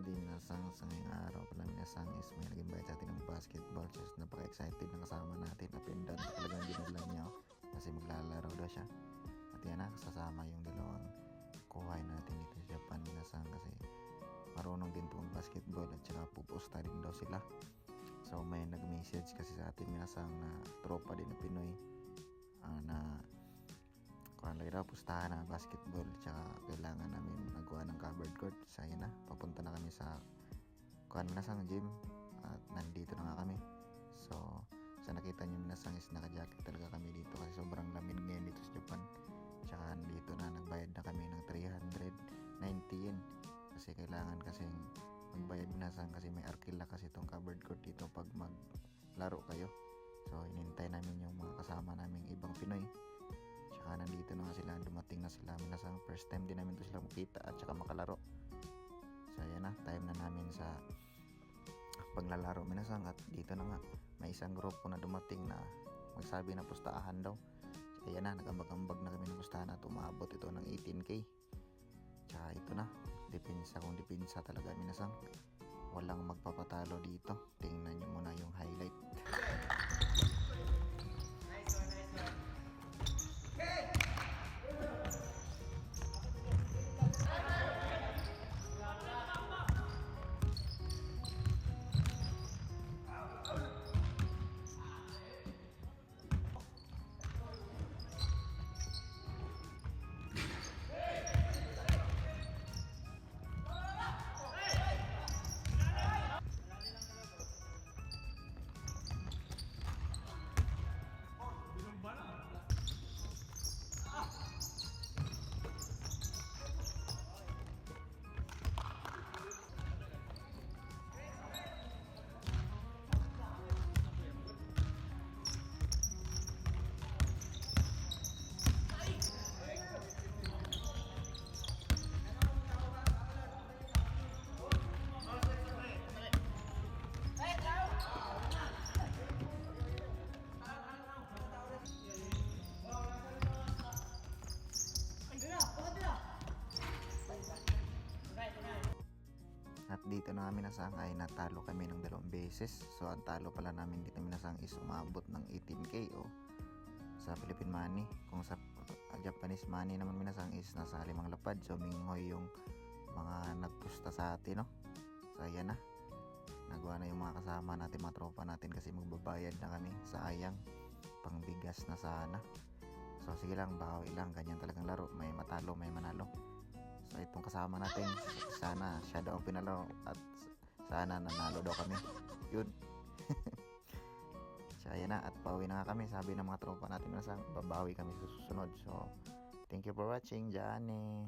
Howdy minasang, sa ngayong araw pala minasang is may naging bayad sa atin ng basketball. Just napaka-excited na kasama natin. Napindan talagang ginaglan niya kasi maglalaro daw siya. At yan na, kasama yung dalawang kuhay natin dito sa Japan minasang kasi marunong din itong basketball at saka pupusta din daw sila. So may nag-message kasi sa atin minasang na tropa din na Pinoy na kuhan lagi daw pustahan na basketball tsaka kailangan namin magawa ng covered court. So yun na, papunta na kami sa kuhan minasang gym at nandito na nga kami. So sa nakita nyo minasang is naka-jacket talaga kami dito kasi sobrang lamig ngayon dito sa Japan. Tsaka dito na nagbayad na kami ng 390 yen kasi kailangan kasing magbayad minasang kasi may arkila kasi itong covered court dito pag maglaro kayo. So inintay namin yung mga kasama naming ibang Pinoy. Tsaka nandito na nga sila, dumating na sila minasang first time din namin to sila makita at tsaka makalaro. So ayan na, time na namin sa paglalaro minasang at dito na nga may isang grupo na dumating na magsabi na pustahan daw. So ayan na, nagambag-ambag na kami ng pustahan at umabot ito ng 18k. Tsaka ito na, depensa kung depensa talaga minasang, walang magpapatalo dito. Tingnan nyo muna yung highlight. At dito na kami nasang ay natalo kami ng 2 beses. So ang talo pala namin dito minasang is umabot ng 18k o sa Philippine money. Kung sa Japanese money naman minasang is nasa 5 lapad. So minghoy yung mga nagpusta sa atin, no? So ayan na, nagawa na yung mga kasama natin, mga tropa natin kasi magbabayad na kami. Sayang, pangbigas na sana. So sige lang, bawi lang, ganyan talagang laro, may matalo may manalo. So itong kasama natin, sana siya daw pinalo at sana nanalo daw kami. Yun. So ayan na, at pauwi na nga kami. Sabi ng mga tropa natin na babawi kami sa susunod. So thank you for watching, Johnny.